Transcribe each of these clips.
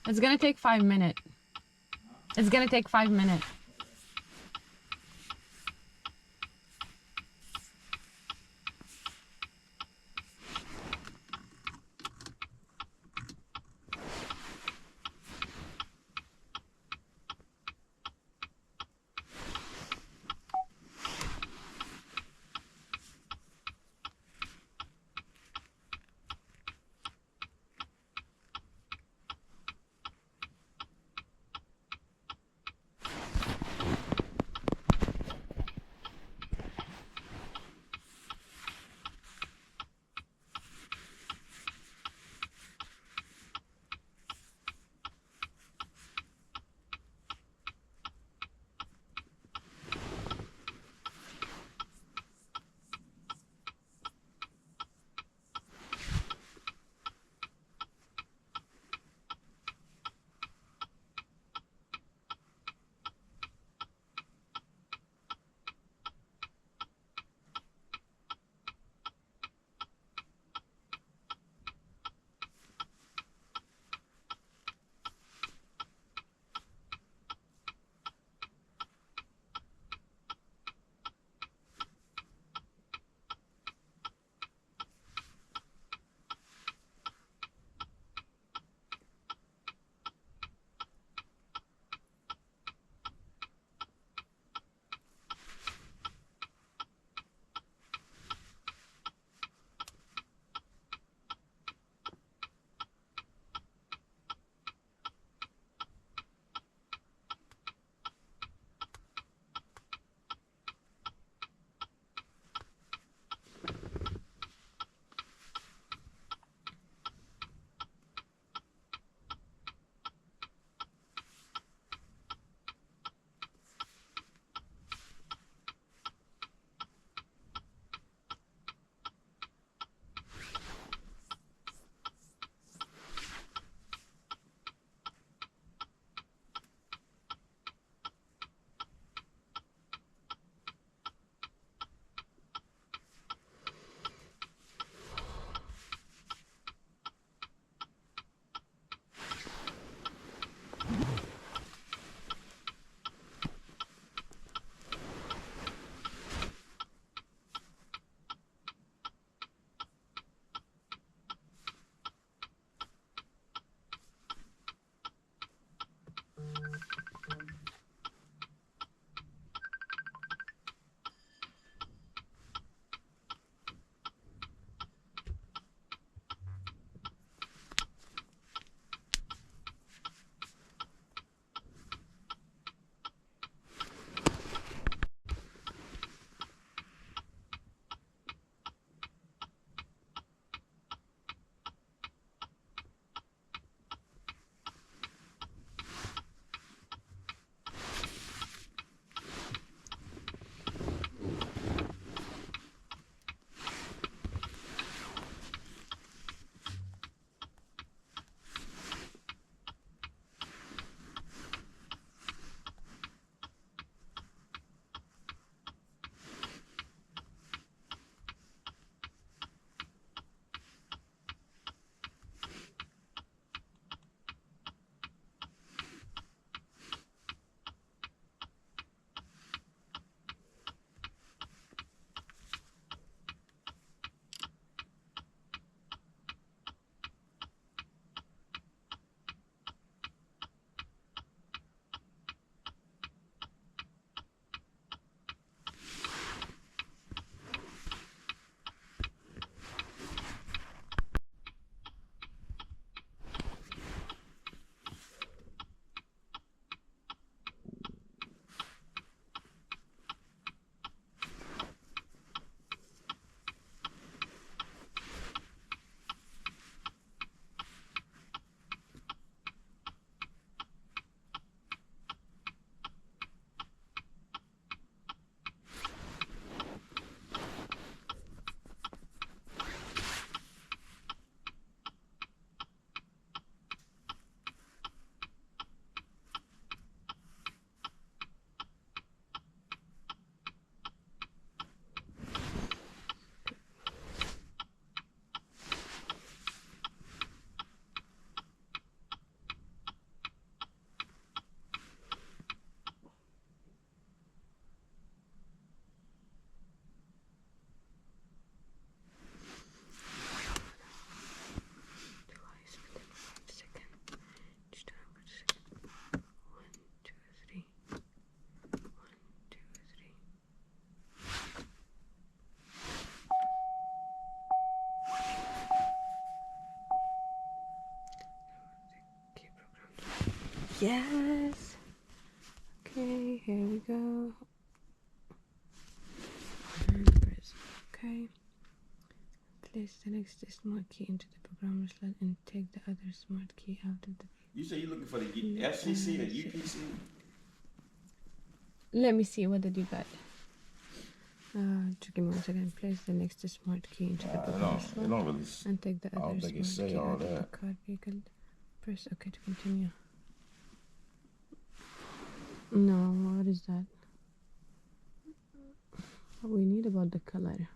It's gonna take 5 minutes. It's gonna take 5 minutes. Yes. Okay, here we go. And press OK. Place the next smart key into the programmer slot and take the other smart key out of the. You say you're looking for the FCC or UPC? Let me see. What did you get? Just give me 1 second. Place the next smart key into the programmer slot. It don't really. And take the other smart key out of the card vehicle. Press OK to continue. No, what is that? What we need about the color.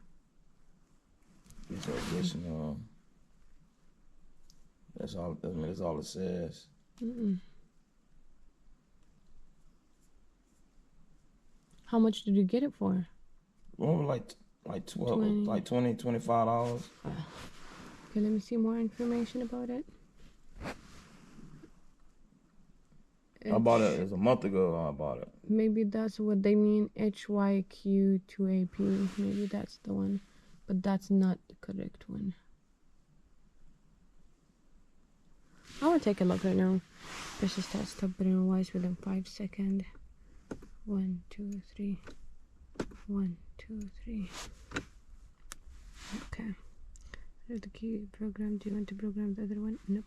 It's additional. That's all. I mean, that's all it says. How much did you get it for? Well, like 12, like $20, $25. Okay, let me see more information about it. I bought it. It was a month ago. I bought it. Maybe that's what they mean. HYQ2AP. Maybe that's the one, but that's not the correct one. I will take a look right now. Press the start stop button twice within 5 seconds. 1, 2, 3. 1, 2, 3. Okay. The key program. Do you want to program the other one? Nope.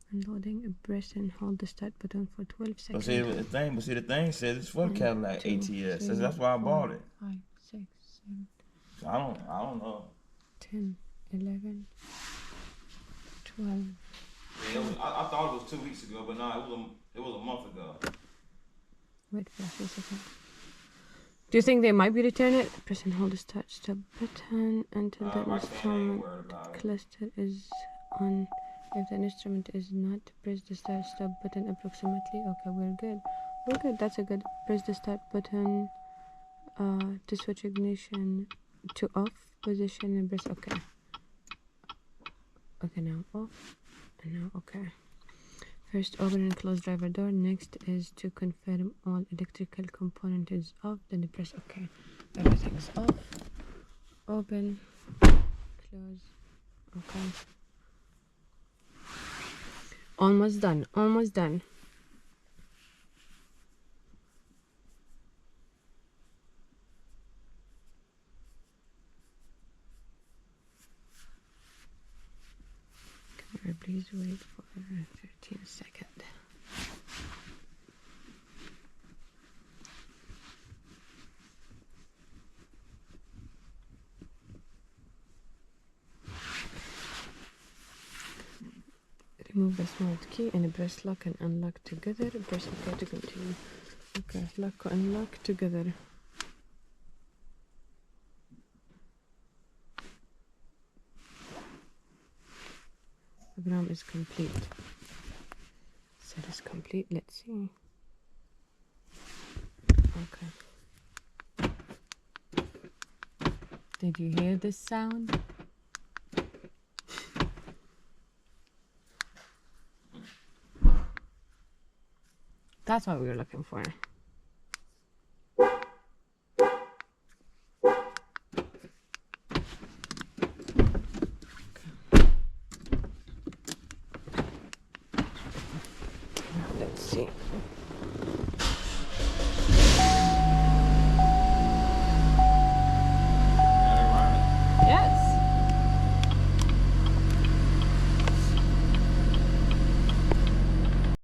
Unloading. Press and hold the start button for 12 seconds. But the thing says it's for Cadillac ATS. So that's why I bought it. 5, 6, 7. So I don't know. 10, 11, 12. Yeah, I thought it was 2 weeks ago, but no, it was a month ago. Wait for a few seconds. Do you think they might be returning it? Press and hold the start stop button until the instrument cluster is on. If the instrument is not, press the start stop button approximately. Okay, we're good. We're good. That's a good. Press the start button to switch ignition to off position and press OK. Okay, now off and now OK. First, open and close driver door. Next is to confirm all electrical component is off. Then press OK. Everything is off. Open. Close. OK. Almost done. Almost done. Camera, please wait for 15 seconds. Remove the smart key and press lock and unlock together. Press OK to continue. Okay, lock and unlock together. The program is complete. Set is complete. Let's see. Okay. Did you hear this sound? That's what we were looking for. Let's see.